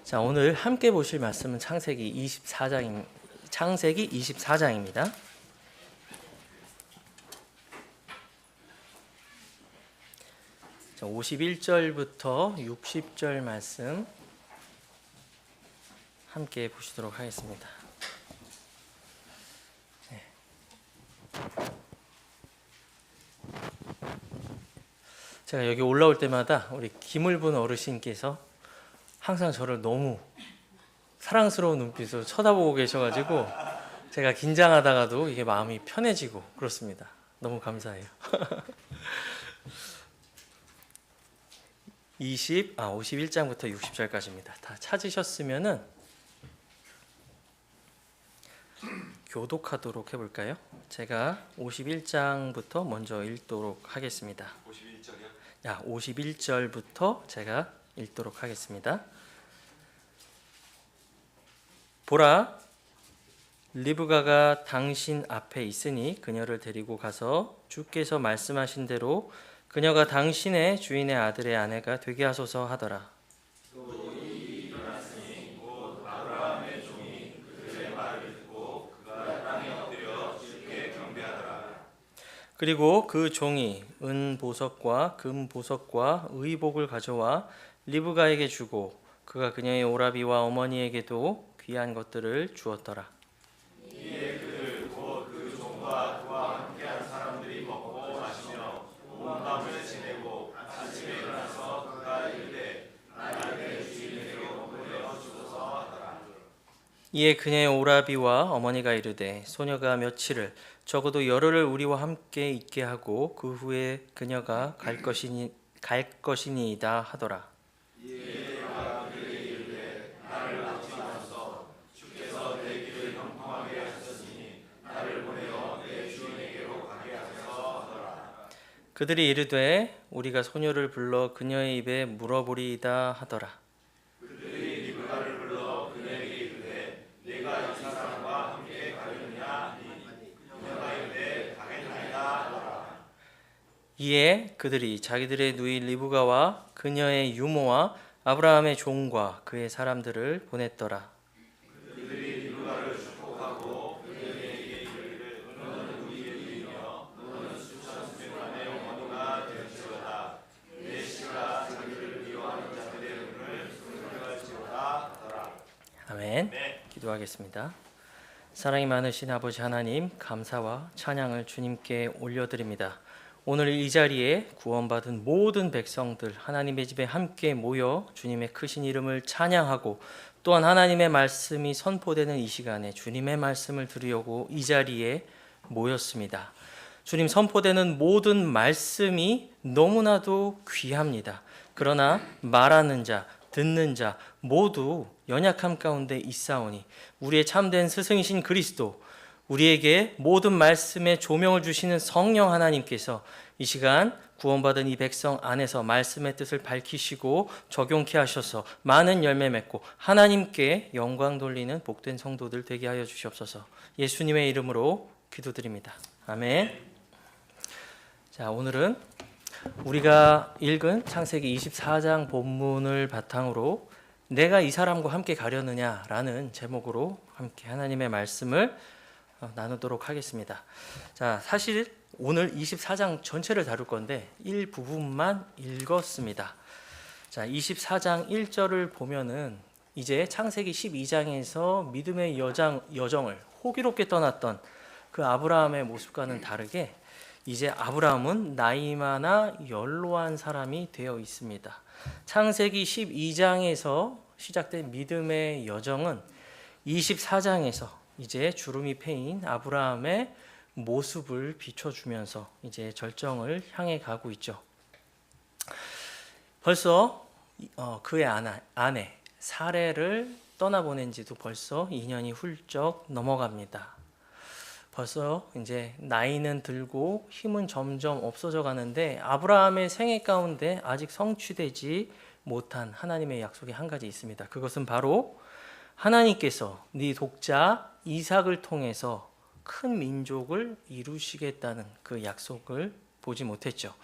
자, 오늘 함께 보실 말씀은 창세기 24장입니다. 자, 51절부터 60절 말씀 함께 보시도록 하겠습니다. 네. 제가 여기 올라올 때마다 우리 김을분 어르신께서 항상 저를 너무 사랑스러운 눈빛으로 쳐다보고 계셔가지고 제가 긴장하다가도 이게 마음이 편해지고 그렇습니다. 너무 감사해요. 51장부터 60절까지입니다. 다 찾으셨으면은 교독하도록 해볼까요? 제가 51장부터 먼저 읽도록 하겠습니다. 51절이요? 51절부터 제가 읽도록 하겠습니다. 보라, 리브가가 당신 앞에 있으니 그녀를 데리고 가서 주께서 말씀하신 대로 그녀가 당신의 주인의 아들의 아내가 되게 하소서 하더라. 또 이 말씀이 곧 아브라함의 종이 그의 말을 듣고 그가 땅에 엎드려 주께 경배하더라. 그리고 그 종이 은 보석과 금 보석과 의복을 가져와 리브가에게 주고 그가 그녀의 오라비와 어머니에게도 귀한 것들을 주었더라. 이에 그들 곧 그 종과 그와 함께한 사람들이 먹고 마시며 온 밤을 지내고 아침에 일어나서 그가 이르되 나에게 주인에게로 보내주소서 하더라. 이에 그녀의 오라비와 어머니가 이르되 소녀가 며칠을 적어도 열흘을 우리와 함께 있게 하고 그 후에 그녀가 갈 것이니이다 하더라. 그들이 이르되 우리가 소녀를 불러 그녀의 입에 물어보리이다 하더라. 그들이 리브가를 불러 그녀에게 이르되 내가 이 사람과 함께 가려느냐 하니 그녀가 이르되 가겠나이다 하더라. 이에 그들이 자기들의 누이 리브가와 그녀의 유모와 아브라함의 종과 그의 사람들을 보냈더라. 아멘. 기도하겠습니다. 사랑이 많으신 아버지 하나님, 감사와 찬양을 주님께 올려드립니다. 오늘 이 자리에 구원받은 모든 백성들 하나님의 집에 함께 모여 주님의 크신 이름을 찬양하고 또한 하나님의 말씀이 선포되는 이 시간에 주님의 말씀을 들으려고 이 자리에 모였습니다. 주님, 선포되는 모든 말씀이 너무나도 귀합니다. 그러나 말하는 자, 듣는 자 모두 연약함 가운데 있사오니 우리의 참된 스승이신 그리스도, 우리에게 모든 말씀에 조명을 주시는 성령 하나님께서 이 시간 구원받은 이 백성 안에서 말씀의 뜻을 밝히시고 적용케 하셔서 많은 열매 맺고 하나님께 영광 돌리는 복된 성도들 되게 하여 주시옵소서. 예수님의 이름으로 기도드립니다. 아멘. 자, 오늘은 우리가 읽은 창세기 24장 본문을 바탕으로 내가 이 사람과 함께 가려느냐라는 제목으로 함께 하나님의 말씀을 나누도록 하겠습니다. 자, 사실 오늘 24장 전체를 다룰 건데 일부분만 읽었습니다. 자, 24장 1절을 보면은 이제 창세기 12장에서 믿음의 여정을 호기롭게 떠났던 그 아브라함의 모습과는 다르게 이제 아브라함은 나이 많아 연로한 사람이 되어 있습니다. 창세기 12장에서 시작된 믿음의 여정은 24장에서 이제 주름이 패인 아브라함의 모습을 비춰주면서 이제 절정을 향해 가고 있죠. 벌써 그의 아내 사레를 떠나보낸 지도 벌써 2년이 훌쩍 넘어갑니다. 벌써 이제 나이는 들고 힘은 점점 없어져 가는데 아브라함의 생애 가운데 아직 성취되지 못한 하나님의 약속이 한 가지 있습니다. 그것은 바로 하나님께서 네 독자 이삭을 통해서 큰 민족을 이루시겠다는 그 약속을 보지 못했죠.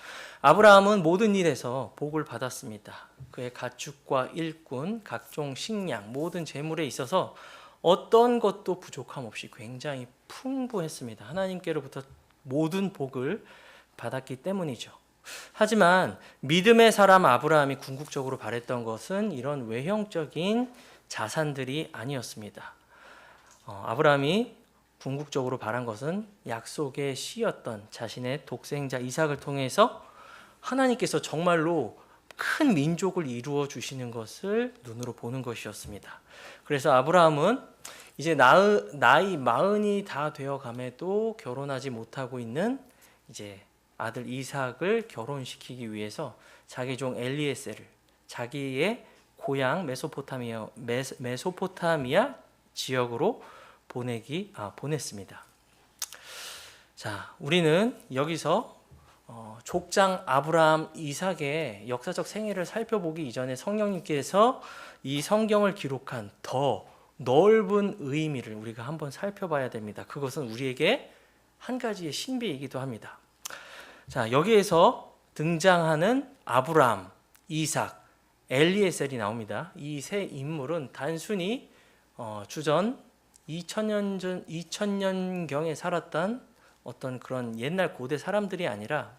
아브라함은 모든 일에서 복을 받았습니다. 그의 가축과 일꾼, 각종 식량, 모든 재물에 있어서 어떤 것도 부족함 없이 굉장히 풍부했습니다. 하나님께로부터 모든 복을 받았기 때문이죠. 하지만 믿음의 사람 아브라함이 궁극적으로 바랬던 것은 이런 외형적인 자산들이 아니었습니다. 아브라함이 궁극적으로 바란 것은 약속의 씨였던 자신의 독생자 이삭을 통해서 하나님께서 정말로 큰 민족을 이루어 주시는 것을 눈으로 보는 것이었습니다. 그래서 아브라함은 이제 나이 40이 다 되어 감에도 결혼하지 못하고 있는 이제 아들 이삭을 결혼시키기 위해서 자기 종 엘리에셀을 자기의 고향 메소포타미아 지역으로 보냈습니다. 자, 우리는 여기서 족장 아브라함 이삭의 역사적 생애를 살펴보기 이전에 성령님께서 이 성경을 기록한 더 넓은 의미를 우리가 한번 살펴봐야 됩니다. 그것은 우리에게 한 가지의 신비이기도 합니다. 자, 여기에서 등장하는 아브라함, 이삭, 엘리에셀이 나옵니다. 이 세 인물은 단순히 주전 2000년경에 살았던 어떤 그런 옛날 고대 사람들이 아니라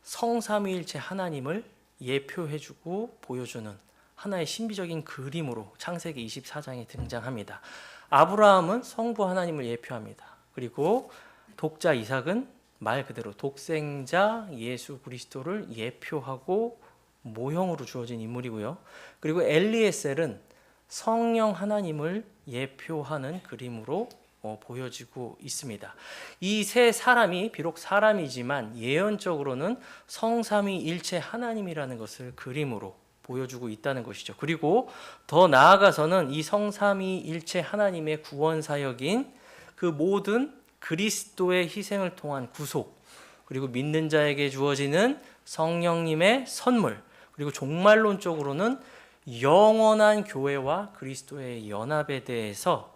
성삼위일체 하나님을 예표해주고 보여주는 하나의 신비적인 그림으로 창세기 24장에 등장합니다. 아브라함은 성부 하나님을 예표합니다. 그리고 독자 이삭은 말 그대로 독생자 예수 그리스도를 예표하고 모형으로 주어진 인물이고요. 그리고 엘리에셀은 성령 하나님을 예표하는 그림으로 보여지고 있습니다. 이 세 사람이 비록 사람이지만 예언적으로는 성삼위일체 하나님이라는 것을 그림으로 보여주고 있다는 것이죠. 그리고 더 나아가서는 이 성삼위일체 하나님의 구원 사역인 그 모든 그리스도의 희생을 통한 구속, 그리고 믿는 자에게 주어지는 성령님의 선물, 그리고 종말론적으로는 영원한 교회와 그리스도의 연합에 대해서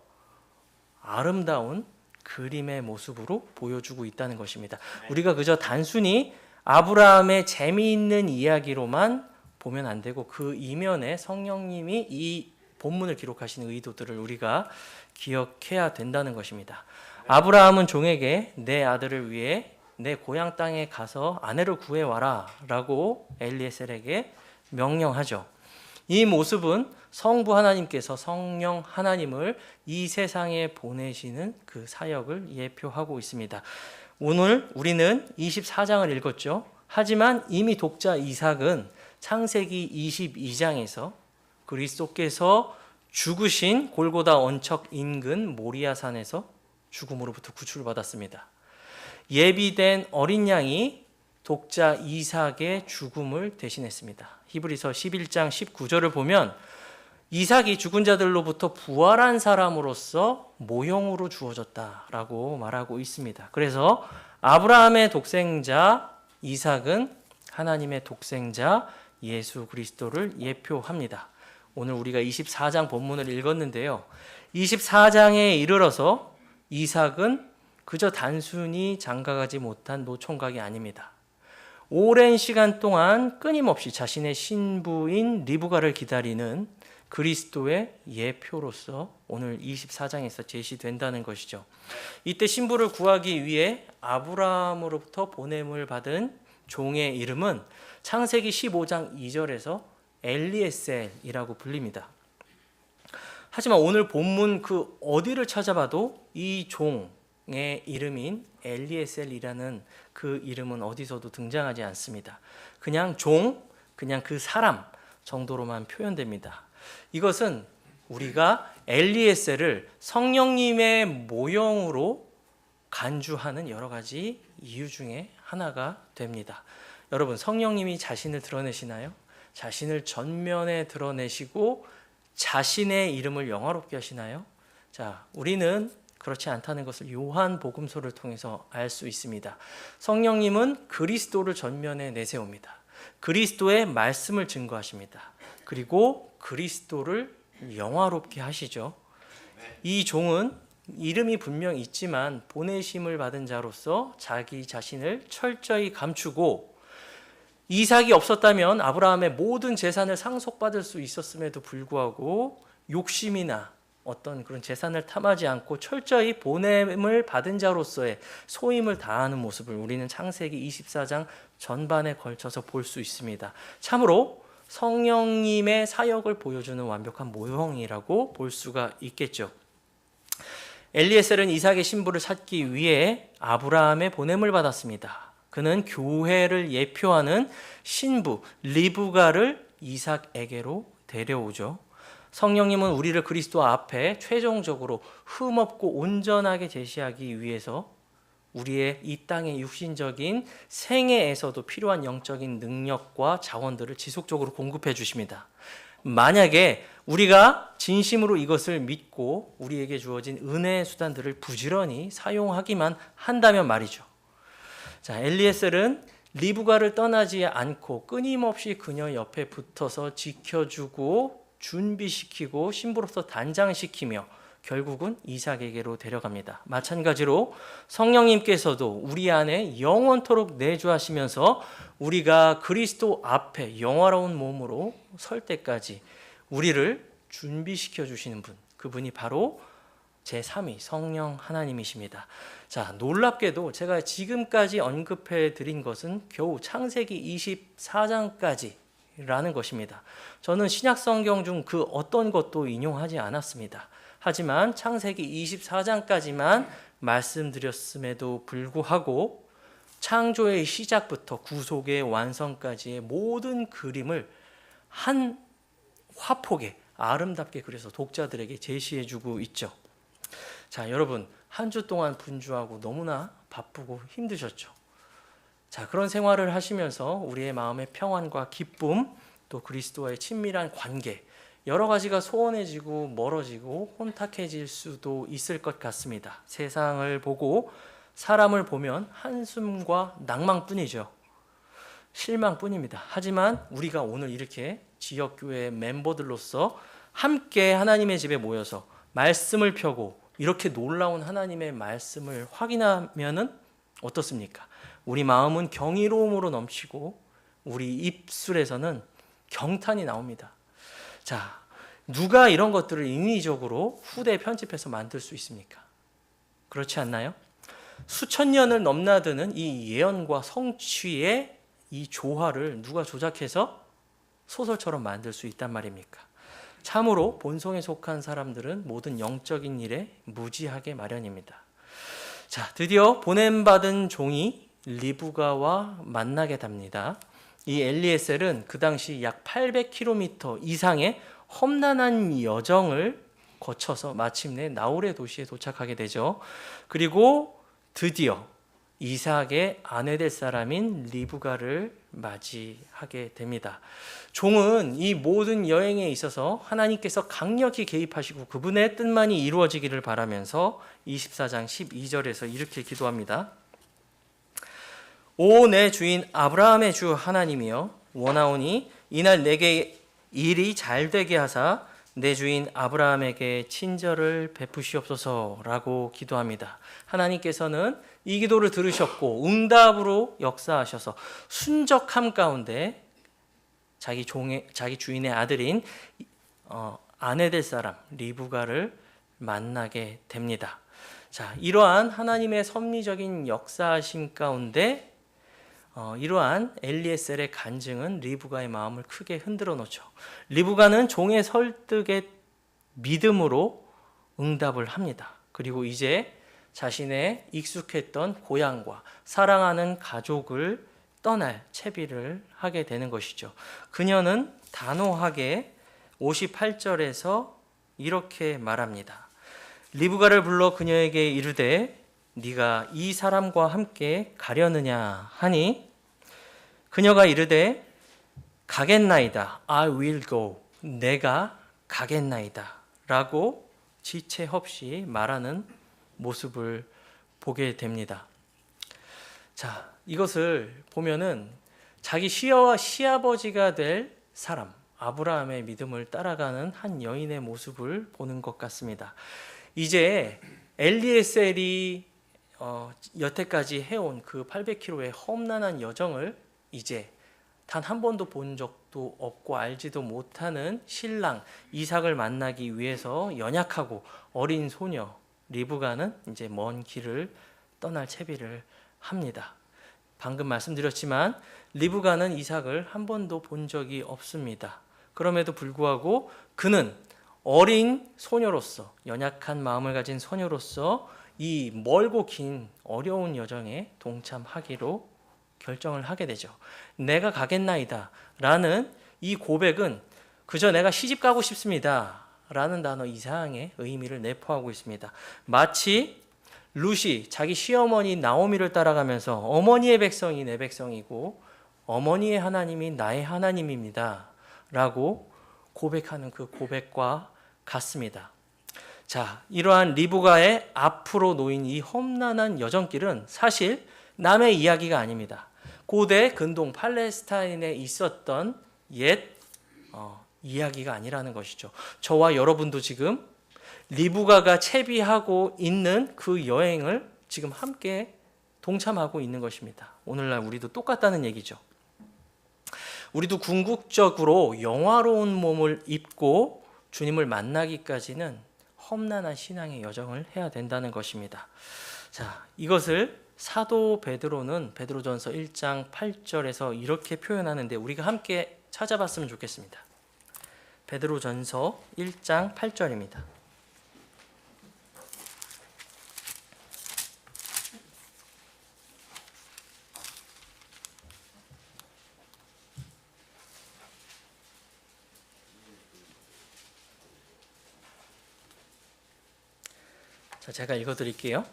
아름다운 그림의 모습으로 보여주고 있다는 것입니다. 우리가 그저 단순히 아브라함의 재미있는 이야기로만 보면 안 되고 그 이면에 성령님이 이 본문을 기록하시는 의도들을 우리가 기억해야 된다는 것입니다. 아브라함은 종에게 내 아들을 위해 내 고향 땅에 가서 아내를 구해와라 라고 엘리에셀에게 명령하죠. 이 모습은 성부 하나님께서 성령 하나님을 이 세상에 보내시는 그 사역을 예표하고 있습니다. 오늘 우리는 24장을 읽었죠. 하지만 이미 독자 이삭은 창세기 22장에서 그리스도께서 죽으신 골고다 언척 인근 모리아산에서 죽음으로부터 구출받았습니다. 예비된 어린 양이 독자 이삭의 죽음을 대신했습니다. 히브리서 11장 19절을 보면 이삭이 죽은 자들로부터 부활한 사람으로서 모형으로 주어졌다라고 말하고 있습니다. 그래서 아브라함의 독생자 이삭은 하나님의 독생자 예수 그리스도를 예표합니다. 오늘 우리가 24장 본문을 읽었는데요. 24장에 이르러서 이삭은 그저 단순히 장가가지 못한 노총각이 아닙니다. 오랜 시간 동안 끊임없이 자신의 신부인 리브가를 기다리는 그리스도의 예표로서 오늘 24장에서 제시된다는 것이죠. 이때 신부를 구하기 위해 아브라함으로부터 보냄을 받은 종의 이름은 창세기 15장 2절에서 엘리에셀이라고 불립니다. 하지만 오늘 본문 그 어디를 찾아봐도 이 종의 이름인 엘리에셀이라는 그 이름은 어디서도 등장하지 않습니다. 그냥 종, 그냥 그 사람 정도로만 표현됩니다. 이것은 우리가 엘리에셀을 성령님의 모형으로 간주하는 여러 가지 이유 중에 하나가 됩니다. 여러분, 성령님이 자신을 드러내시나요? 자신을 전면에 드러내시고 자신의 이름을 영화롭게 하시나요? 자, 우리는 그렇지 않다는 것을 요한 복음서를 통해서 알 수 있습니다. 성령님은 그리스도를 전면에 내세웁니다. 그리스도의 말씀을 증거하십니다. 그리고 그리스도를 영화롭게 하시죠. 이 종은 이름이 분명 있지만 보내심을 받은 자로서 자기 자신을 철저히 감추고, 이삭이 없었다면 아브라함의 모든 재산을 상속받을 수 있었음에도 불구하고 욕심이나 어떤 그런 재산을 탐하지 않고 철저히 보냄을 받은 자로서의 소임을 다하는 모습을 우리는 창세기 24장 전반에 걸쳐서 볼 수 있습니다. 참으로 성령님의 사역을 보여주는 완벽한 모형이라고 볼 수가 있겠죠. 엘리에셀은 이삭의 신부를 찾기 위해 아브라함의 보냄을 받았습니다. 그는 교회를 예표하는 신부 리브가를 이삭에게로 데려오죠. 성령님은 우리를 그리스도 앞에 최종적으로 흠없고 온전하게 제시하기 위해서 우리의 이 땅의 육신적인 생애에서도 필요한 영적인 능력과 자원들을 지속적으로 공급해 주십니다. 만약에 우리가 진심으로 이것을 믿고 우리에게 주어진 은혜의 수단들을 부지런히 사용하기만 한다면 말이죠. 자, 엘리에셀은 리브가를 떠나지 않고 끊임없이 그녀 옆에 붙어서 지켜주고 준비시키고 신부로서 단장시키며 결국은 이삭에게로 데려갑니다. 마찬가지로 성령님께서도 우리 안에 영원토록 내주하시면서 우리가 그리스도 앞에 영화로운 몸으로 설 때까지 우리를 준비시켜 주시는 분, 그분이 바로 제3위 성령 하나님이십니다. 자, 놀랍게도 제가 지금까지 언급해 드린 것은 겨우 창세기 24장까지라는 것입니다. 저는 신약 성경 중 그 어떤 것도 인용하지 않았습니다. 하지만 창세기 24장까지만 말씀드렸음에도 불구하고 창조의 시작부터 구속의 완성까지의 모든 그림을 한 화폭에 아름답게 그려서 독자들에게 제시해주고 있죠. 자, 여러분, 한 주 동안 분주하고 너무나 바쁘고 힘드셨죠. 자, 그런 생활을 하시면서 우리의 마음의 평안과 기쁨, 또 그리스도와의 친밀한 관계, 여러 가지가 소원해지고 멀어지고 혼탁해질 수도 있을 것 같습니다. 세상을 보고 사람을 보면 한숨과 낭만뿐이죠. 실망뿐입니다. 하지만 우리가 오늘 이렇게 지역교회 멤버들로서 함께 하나님의 집에 모여서 말씀을 펴고 이렇게 놀라운 하나님의 말씀을 확인하면은 어떻습니까? 우리 마음은 경이로움으로 넘치고 우리 입술에서는 경탄이 나옵니다. 자, 누가 이런 것들을 인위적으로 후대에 편집해서 만들 수 있습니까? 그렇지 않나요? 수천 년을 넘나드는 이 예언과 성취의 이 조화를 누가 조작해서 소설처럼 만들 수 있단 말입니까? 참으로 본성에 속한 사람들은 모든 영적인 일에 무지하게 마련입니다. 자, 드디어 보냄받은 종이 리브가와 만나게 됩니다. 이 엘리에셀은 그 당시 약 800km 이상의 험난한 여정을 거쳐서 마침내 나홀의 도시에 도착하게 되죠. 그리고 드디어 이삭의 아내 될 사람인 리브가를 맞이하게 됩니다. 종은 이 모든 여행에 있어서 하나님께서 강력히 개입하시고 그분의 뜻만이 이루어지기를 바라면서 24장 12절에서 이렇게 기도합니다. 오 내 주인 아브라함의 주 하나님이여, 원하오니 이날 내게 일이 잘 되게 하사 내 주인 아브라함에게 친절을 베푸시옵소서라고 기도합니다. 하나님께서는 이 기도를 들으셨고 응답으로 역사하셔서 순적함 가운데 자기 주인의 아들인 아내 될 사람 리브가를 만나게 됩니다. 자, 이러한 하나님의 섭리적인 역사하심 가운데 이러한 엘리에셀의 간증은 리브가의 마음을 크게 흔들어 놓죠. 리브가는 종의 설득에 믿음으로 응답을 합니다. 그리고 이제 자신의 익숙했던 고향과 사랑하는 가족을 떠날 채비를 하게 되는 것이죠. 그녀는 단호하게 58절에서 이렇게 말합니다. 리브가를 불러 그녀에게 이르되 네가 이 사람과 함께 가려느냐 하니 그녀가 이르되 가겠나이다. I will go. 내가 가겠나이다. 라고 지체 없이 말하는 모습을 보게 됩니다. 자, 이것을 보면은 자기 시아버지가 될 사람, 아브라함의 믿음을 따라가는 한 여인의 모습을 보는 것 같습니다. 이제 엘리에셀이 여태까지 해온 그 800km의 험난한 여정을 이제 단 한 번도 본 적도 없고 알지도 못하는 신랑 이삭을 만나기 위해서 연약하고 어린 소녀 리브가는 이제 먼 길을 떠날 채비를 합니다. 방금 말씀드렸지만 리브가는 이삭을 한 번도 본 적이 없습니다. 그럼에도 불구하고 그는 어린 소녀로서, 연약한 마음을 가진 소녀로서 이 멀고 긴 어려운 여정에 동참하기로 결정을 하게 되죠. 내가 가겠나이다 라는 이 고백은 그저 내가 시집 가고 싶습니다 라는 단어 이상의 의미를 내포하고 있습니다. 마치 룻이 자기 시어머니 나오미를 따라가면서 어머니의 백성이 내 백성이고 어머니의 하나님이 나의 하나님입니다 라고 고백하는 그 고백과 같습니다. 자, 이러한 리브가의 앞으로 놓인 이 험난한 여정길은 사실 남의 이야기가 아닙니다. 고대 근동 팔레스타인에 있었던 옛 이야기가 아니라는 것이죠. 저와 여러분도 지금 리브가가 채비하고 있는 그 여행을 지금 함께 동참하고 있는 것입니다. 오늘날 우리도 똑같다는 얘기죠. 우리도 궁극적으로 영화로운 몸을 입고 주님을 만나기까지는 험난한 신앙의 여정을 해야 된다는 것입니다. 자, 이것을 사도 베드로는 베드로전서 1장 8절에서 이렇게 표현하는데 우리가 함께 찾아봤으면 좋겠습니다. 베드로전서 1장 8절입니다. 자, 제가 읽어드릴게요.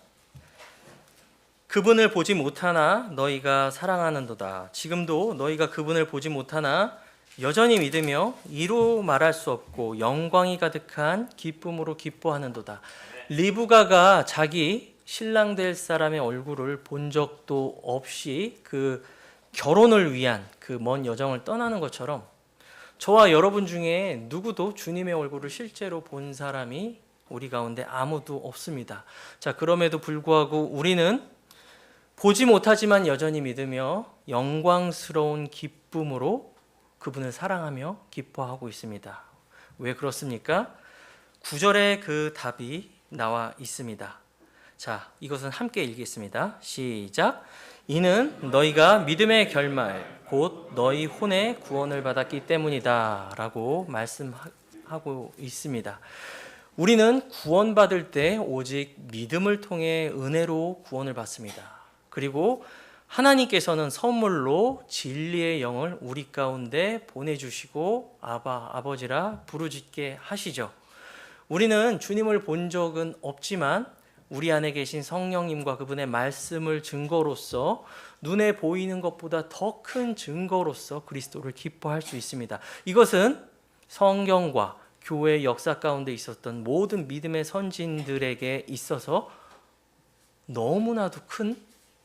그분을 보지 못하나 너희가 사랑하는도다. 지금도 너희가 그분을 보지 못하나 여전히 믿으며 이루 말할 수 없고 영광이 가득한 기쁨으로 기뻐하는도다. 리브가가 자기 신랑 될 사람의 얼굴을 본 적도 없이 그 결혼을 위한 그 먼 여정을 떠나는 것처럼 저와 여러분 중에 누구도 주님의 얼굴을 실제로 본 사람이 우리 가운데 아무도 없습니다. 자, 그럼에도 불구하고 우리는 보지 못하지만 여전히 믿으며 영광스러운 기쁨으로 그분을 사랑하며 기뻐하고 있습니다. 왜 그렇습니까? 9절에 그 답이 나와 있습니다. 자, 이것은 함께 읽겠습니다. 시작. 이는 너희가 믿음의 결말 곧 너희 혼의 구원을 받았기 때문이다 라고 말씀하고 있습니다. 우리는 구원받을 때 오직 믿음을 통해 은혜로 구원을 받습니다. 그리고 하나님께서는 선물로 진리의 영을 우리 가운데 보내주시고 아바, 아버지라 부르짖게 하시죠. 우리는 주님을 본 적은 없지만 우리 안에 계신 성령님과 그분의 말씀을 증거로서 눈에 보이는 것보다 더 큰 증거로서 그리스도를 기뻐할 수 있습니다. 이것은 성경과 교회 역사 가운데 있었던 모든 믿음의 선진들에게 있어서 너무나도 큰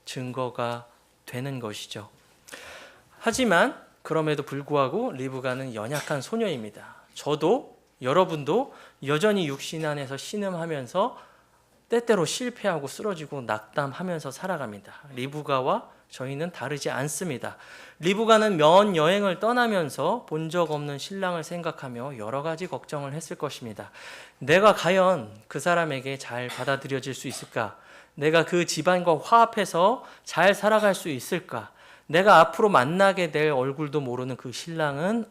증거가 되는 것이죠. 하지만 그럼에도 불구하고 리브가는 연약한 소녀입니다. 저도 여러분도 여전히 육신 안에서 신음하면서 때때로 실패하고 쓰러지고 낙담하면서 살아갑니다. 리브가와 저희는 다르지 않습니다. 리브가는 먼 여행을 떠나면서 본 적 없는 신랑을 생각하며 여러 가지 걱정을 했을 것입니다. 내가 과연 그 사람에게 잘 받아들여질 수 있을까? 내가 그 집안과 화합해서 잘 살아갈 수 있을까? 내가 앞으로 만나게 될 얼굴도 모르는 그 신랑은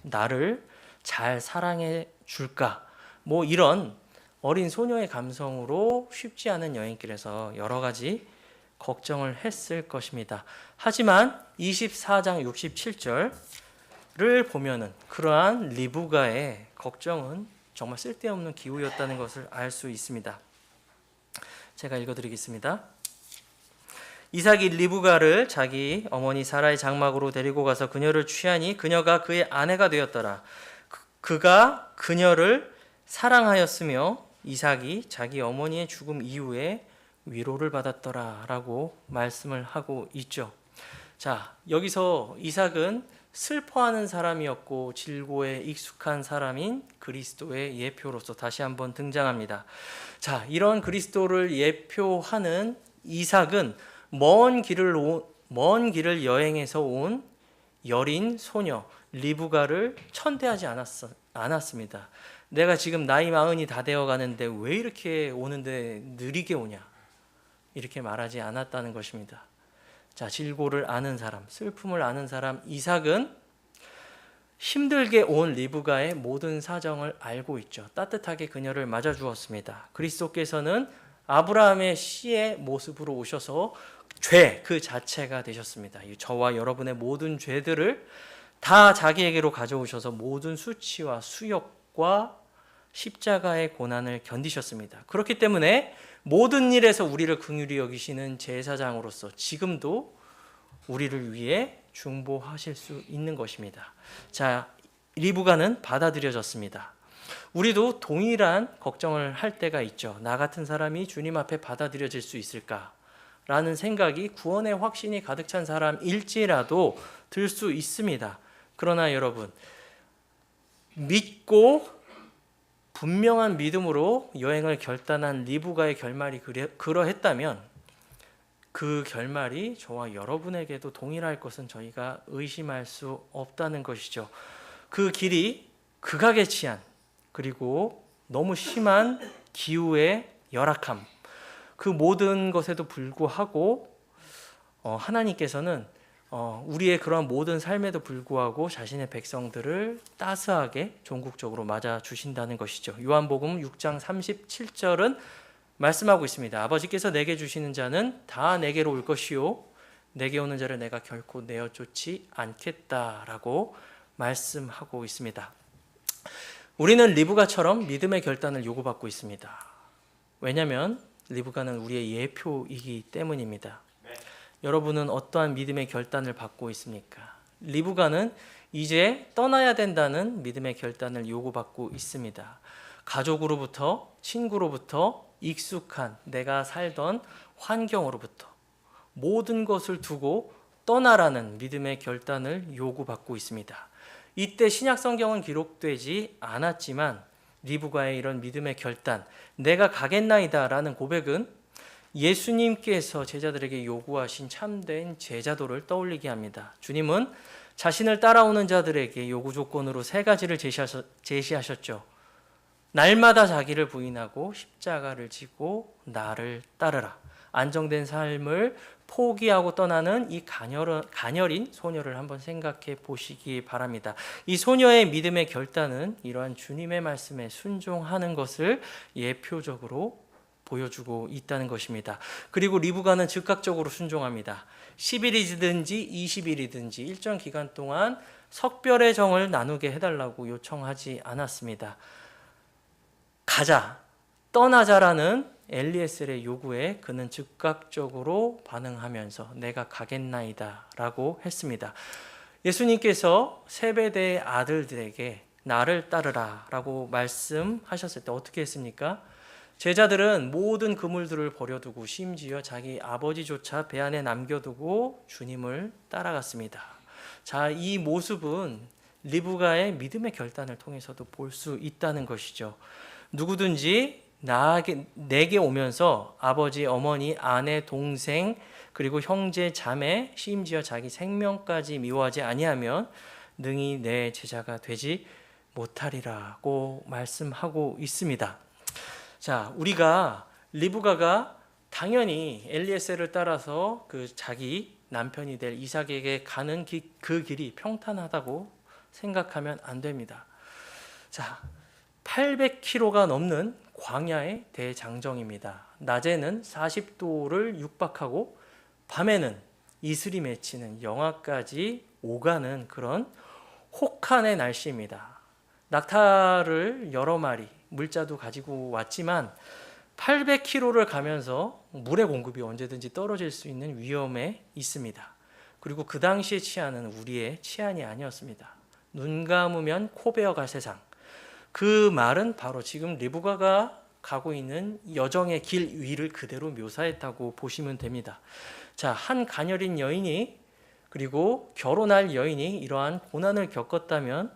나를 잘 사랑해 줄까? 뭐 이런 어린 소녀의 감성으로 쉽지 않은 여행길에서 여러 가지 걱정을 했을 것입니다. 하지만 24장 67절을 보면은 그러한 리브가의 걱정은 정말 쓸데없는 기우였다는 것을 알 수 있습니다. 제가 읽어드리겠습니다. 이삭이 리브가를 자기 어머니 사라의 장막으로 데리고 가서 그녀를 취하니 그녀가 그의 아내가 되었더라. 그가 그녀를 사랑하였으며 이삭이 자기 어머니의 죽음 이후에 위로를 받았더라 라고 말씀을 하고 있죠. 자, 여기서 이삭은 슬퍼하는 사람이었고 질고에 익숙한 사람인 그리스도의 예표로서 다시 한번 등장합니다. 자, 이런 그리스도를 예표하는 이삭은 먼 길을 여행해서 온 여린 소녀 리브가를 천대하지 않았습니다. 내가 지금 나이 40이 다 되어 가는데 왜 이렇게 오는데 느리게 오냐, 이렇게 말하지 않았다는 것입니다. 자, 질고를 아는 사람, 슬픔을 아는 사람 이삭은 힘들게 온 리브가의 모든 사정을 알고 있죠. 따뜻하게 그녀를 맞아주었습니다. 그리스도께서는 아브라함의 씨의 모습으로 오셔서 죄 그 자체가 되셨습니다. 저와 여러분의 모든 죄들을 다 자기에게로 가져오셔서 모든 수치와 수욕과 십자가의 고난을 견디셨습니다. 그렇기 때문에 모든 일에서 우리를 긍휼히 여기시는 제사장으로서 지금도 우리를 위해 중보하실 수 있는 것입니다. 자, 리브가는 받아들여졌습니다. 우리도 동일한 걱정을 할 때가 있죠. 나 같은 사람이 주님 앞에 받아들여질 수 있을까? 라는 생각이 구원의 확신이 가득 찬 사람일지라도 들 수 있습니다. 그러나 여러분, 믿고 분명한 믿음으로 여행을 결단한 리브가의 결말이 그러했다면 그 결말이 저와 여러분에게도 동일할 것은 저희가 의심할 수 없다는 것이죠. 그 길이 극악의 치안, 그리고 너무 심한 기후의 열악함, 그 모든 것에도 불구하고 하나님께서는 우리의 그러한 모든 삶에도 불구하고 자신의 백성들을 따스하게 종국적으로 맞아주신다는 것이죠. 요한복음 6장 37절은 말씀하고 있습니다. 아버지께서 내게 주시는 자는 다 내게로 올 것이요 내게 오는 자를 내가 결코 내어 쫓지 않겠다라고 말씀하고 있습니다. 우리는 리브가처럼 믿음의 결단을 요구받고 있습니다. 왜냐하면 리브가는 우리의 예표이기 때문입니다. 여러분은 어떠한 믿음의 결단을 받고 있습니까? 리브가는 이제 떠나야 된다는 믿음의 결단을 요구받고 있습니다. 가족으로부터, 친구로부터, 익숙한 내가 살던 환경으로부터 모든 것을 두고 떠나라는 믿음의 결단을 요구받고 있습니다. 이때 신약 성경은 기록되지 않았지만 리브가의 이런 믿음의 결단, 내가 가겠나이다 라는 고백은 예수님께서 제자들에게 요구하신 참된 제자도를 떠올리게 합니다. 주님은 자신을 따라오는 자들에게 요구 조건으로 3가지를 제시하셨죠. 날마다 자기를 부인하고 십자가를 지고 나를 따르라. 안정된 삶을 포기하고 떠나는 이 가녀린 소녀를 한번 생각해 보시기 바랍니다. 이 소녀의 믿음의 결단은 이러한 주님의 말씀에 순종하는 것을 예표적으로 보여주고 있다는 것입니다. 그리고 리브가는 즉각적으로 순종합니다. 10일이든지 20일이든지 일정 기간 동안 석별의 정을 나누게 해달라고 요청하지 않았습니다. 가자, 떠나자라는 엘리에셀의 요구에 그는 즉각적으로 반응하면서 내가 가겠나이다 라고 했습니다. 예수님께서 세베대의 아들들에게 나를 따르라 라고 말씀하셨을 때 어떻게 했습니까? 제자들은 모든 그물들을 버려두고 심지어 자기 아버지조차 배 안에 남겨두고 주님을 따라갔습니다. 자, 이 모습은 리브가의 믿음의 결단을 통해서도 볼 수 있다는 것이죠. 누구든지 내게 오면서 아버지, 어머니, 아내, 동생, 그리고 형제, 자매, 심지어 자기 생명까지 미워하지 아니하면 능히 내 제자가 되지 못하리라고 말씀하고 있습니다. 자, 우리가 리브가가 당연히 엘리에셀을 따라서 그 자기 남편이 될 이삭에게 가는 그 길이 평탄하다고 생각하면 안 됩니다. 자, 800km가 넘는 광야의 대장정입니다. 낮에는 40도를 육박하고 밤에는 이슬이 맺히는 영하까지 오가는 그런 혹한의 날씨입니다. 낙타를 여러 마리, 물자도 가지고 왔지만 800km를 가면서 물의 공급이 언제든지 떨어질 수 있는 위험에 있습니다. 그리고 그 당시의 치안은 우리의 치안이 아니었습니다. 눈 감으면 코 베어갈 세상. 그 말은 바로 지금 리브가가 가고 있는 여정의 길 위를 그대로 묘사했다고 보시면 됩니다. 자, 한 가녀린 여인이 그리고 결혼할 여인이 이러한 고난을 겪었다면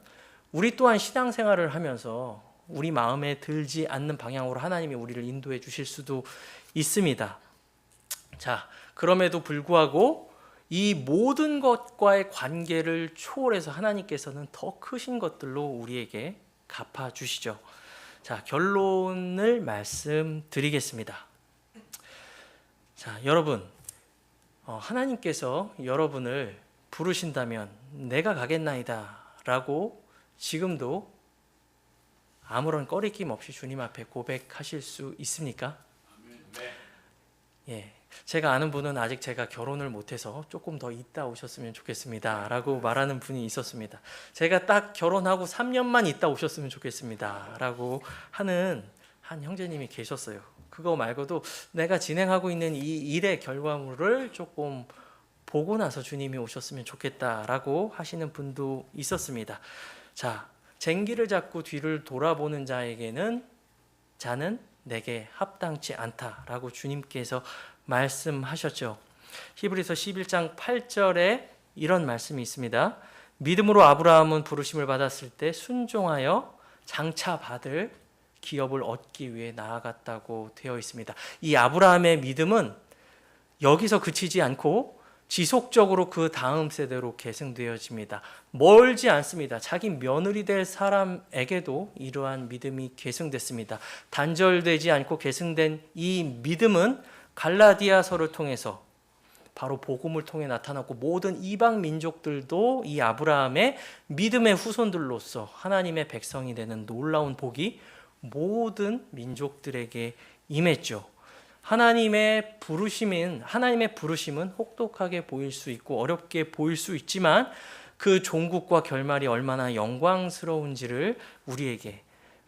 우리 또한 신앙생활을 하면서 우리 마음에 들지 않는 방향으로 하나님이 우리를 인도해 주실 수도 있습니다. 자, 그럼에도 불구하고 이 모든 것과의 관계를 초월해서 하나님께서는 더 크신 것들로 우리에게 갚아 주시죠. 자, 결론을 말씀드리겠습니다. 자, 여러분, 하나님께서 여러분을 부르신다면 내가 가겠나이다 라고 지금도 아무런 꺼리낌 없이 주님 앞에 고백하실 수 있습니까? 예, 제가 아는 분은 아직 제가 결혼을 못해서 조금 더 있다 오셨으면 좋겠습니다 라고 말하는 분이 있었습니다. 제가 딱 결혼하고 3년만 있다 오셨으면 좋겠습니다 라고 하는 한 형제님이 계셨어요. 그거 말고도 내가 진행하고 있는 이 일의 결과물을 조금 보고 나서 주님이 오셨으면 좋겠다라고 하시는 분도 있었습니다. 자, 쟁기를 잡고 뒤를 돌아보는 자에게는 자는 내게 합당치 않다라고 주님께서 말씀하셨죠. 히브리서 11장 8절에 이런 말씀이 있습니다. 믿음으로 아브라함은 부르심을 받았을 때 순종하여 장차 받을 기업을 얻기 위해 나아갔다고 되어 있습니다. 이 아브라함의 믿음은 여기서 그치지 않고 지속적으로 그 다음 세대로 계승되어집니다. 멀지 않습니다. 자기 며느리 될 사람에게도 이러한 믿음이 계승됐습니다. 단절되지 않고 계승된 이 믿음은 갈라디아서를 통해서 바로 복음을 통해 나타났고 모든 이방 민족들도 이 아브라함의 믿음의 후손들로서 하나님의 백성이 되는 놀라운 복이 모든 민족들에게 임했죠. 하나님의 부르심은 혹독하게 보일 수 있고 어렵게 보일 수 있지만 그 종국과 결말이 얼마나 영광스러운지를 우리에게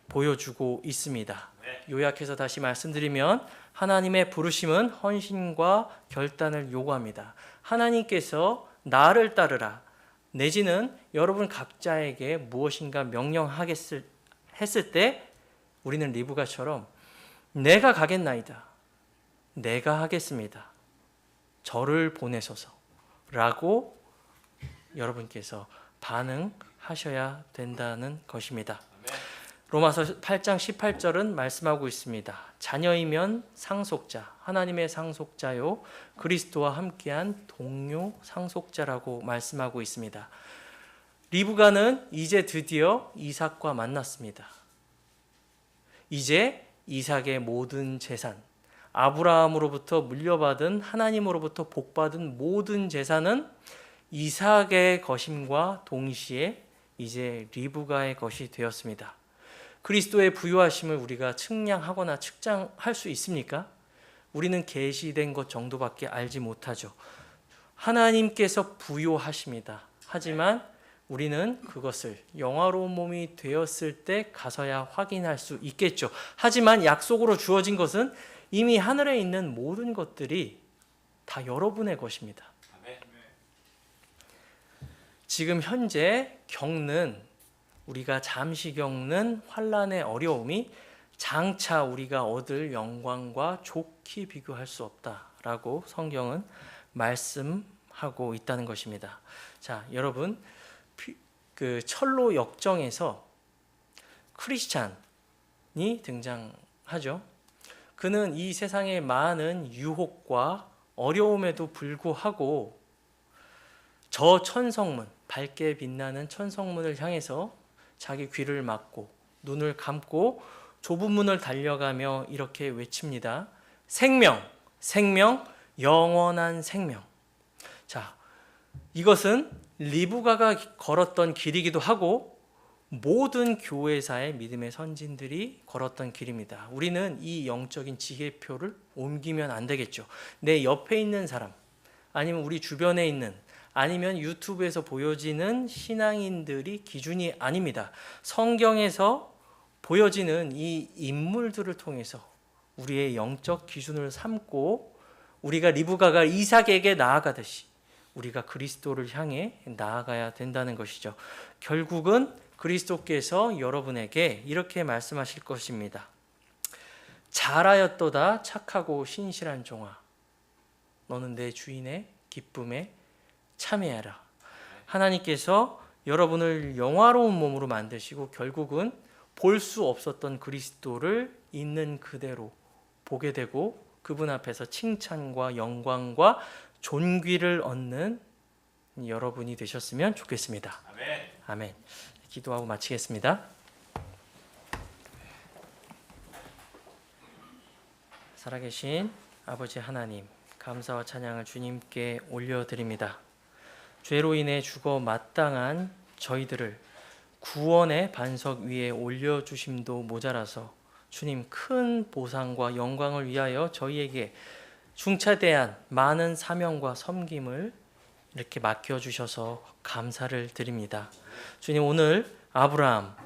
보여주고 있습니다. 요약해서 다시 말씀드리면 하나님의 부르심은 헌신과 결단을 요구합니다. 하나님께서 나를 따르라 내지는 여러분 각자에게 무엇인가 명령하겠을 했을 때 우리는 리브가처럼 내가 가겠나이다. 내가 하겠습니다. 저를 보내소서 라고 여러분께서 반응하셔야 된다는 것입니다. 로마서 8장 18절은 말씀하고 있습니다. 자녀이면 상속자, 하나님의 상속자요 그리스도와 함께한 동료 상속자라고 말씀하고 있습니다. 리브가는 이제 드디어 이삭과 만났습니다. 이제 이삭의 모든 재산, 아브라함으로부터 물려받은 하나님으로부터 복받은 모든 재산은 이삭의 것임과 동시에 이제 리브가의 것이 되었습니다. 그리스도의 부유하심을 우리가 측량하거나 측정할 수 있습니까? 우리는 계시된 것 정도밖에 알지 못하죠. 하나님께서 부유하십니다. 하지만 우리는 그것을 영화로운 몸이 되었을 때 가서야 확인할 수 있겠죠. 하지만 약속으로 주어진 것은 이미 하늘에 있는 모든 것들이 다 여러분의 것입니다. 지금 현재 우리가 잠시 겪는 환난의 어려움이 장차 우리가 얻을 영광과 좋게 비교할 수 없다라고 성경은 말씀하고 있다는 것입니다. 자, 여러분, 그 철로 역정에서 크리스찬이 등장하죠. 그는 이 세상의 많은 유혹과 어려움에도 불구하고 저 천성문, 밝게 빛나는 천성문을 향해서 자기 귀를 막고 눈을 감고 좁은 문을 달려가며 이렇게 외칩니다. 생명, 생명, 영원한 생명. 자, 이것은 리브가가 걸었던 길이기도 하고 모든 교회사의 믿음의 선진들이 걸었던 길입니다. 우리는 이 영적인 지혜표를 옮기면 안 되겠죠. 내 옆에 있는 사람, 아니면 우리 주변에 있는, 아니면 유튜브에서 보여지는 신앙인들이 기준이 아닙니다. 성경에서 보여지는 이 인물들을 통해서 우리의 영적 기준을 삼고 우리가 리브가가 이삭에게 나아가듯이 우리가 그리스도를 향해 나아가야 된다는 것이죠. 결국은 그리스도께서 여러분에게 이렇게 말씀하실 것입니다. 잘하였도다 착하고 신실한 종아, 너는 내 주인의 기쁨에 참여하라. 하나님께서 여러분을 영화로운 몸으로 만드시고 결국은 볼 수 없었던 그리스도를 있는 그대로 보게 되고 그분 앞에서 칭찬과 영광과 존귀를 얻는 여러분이 되셨으면 좋겠습니다. 아멘. 아멘. 기도하고 마치겠습니다. 살아계신 아버지 하나님, 감사와 찬양을 주님께 올려드립니다. 죄로 인해 죽어 마땅한 저희들을 구원의 반석 위에 올려주심도 모자라서 주님 큰 보상과 영광을 위하여 저희에게 중차대한 많은 사명과 섬김을 이렇게 맡겨주셔서 감사를 드립니다. 주님, 오늘 아브라함,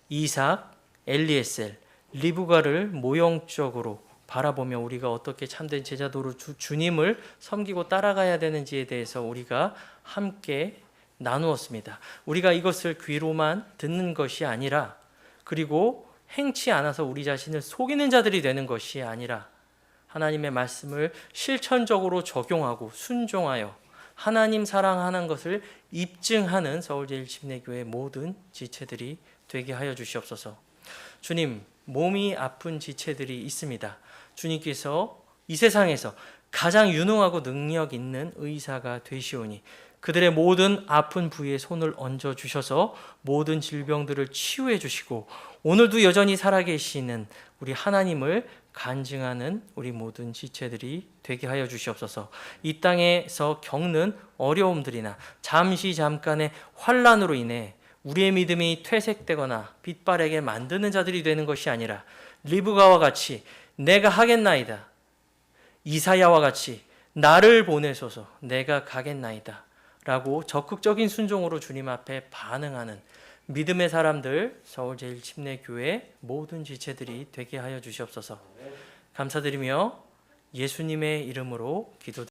이삭, 엘리에셀, 리브가를 모형적으로 바라보며 우리가 어떻게 참된 제자도로 주님을 섬기고 따라가야 되는지에 대해서 우리가 함께 나누었습니다. 우리가 이것을 귀로만 듣는 것이 아니라, 그리고 행치 않아서 우리 자신을 속이는 자들이 되는 것이 아니라 하나님의 말씀을 실천적으로 적용하고 순종하여 하나님 사랑하는 것을 입증하는 서울제일침례교회 모든 지체들이 되게 하여 주시옵소서. 주님, 몸이 아픈 지체들이 있습니다. 주님께서 이 세상에서 가장 유능하고 능력 있는 의사가 되시오니 그들의 모든 아픈 부위에 손을 얹어 주셔서 모든 질병들을 치유해 주시고 오늘도 여전히 살아계시는 우리 하나님을 간증하는 우리 모든 지체들이 되게 하여 주시옵소서. 이 땅에서 겪는 어려움들이나 잠깐의 환난으로 인해 우리의 믿음이 퇴색되거나 빛바래게 만드는 자들이 되는 것이 아니라 리브가와 같이 내가 하겠나이다, 이사야와 같이 나를 보내소서 내가 가겠나이다 라고 적극적인 순종으로 주님 앞에 반응하는 믿음의 사람들 서울제일침례교회 모든 지체들이 되게 하여 주시옵소서. 감사드리며 예수님의 이름으로 기도드립니다.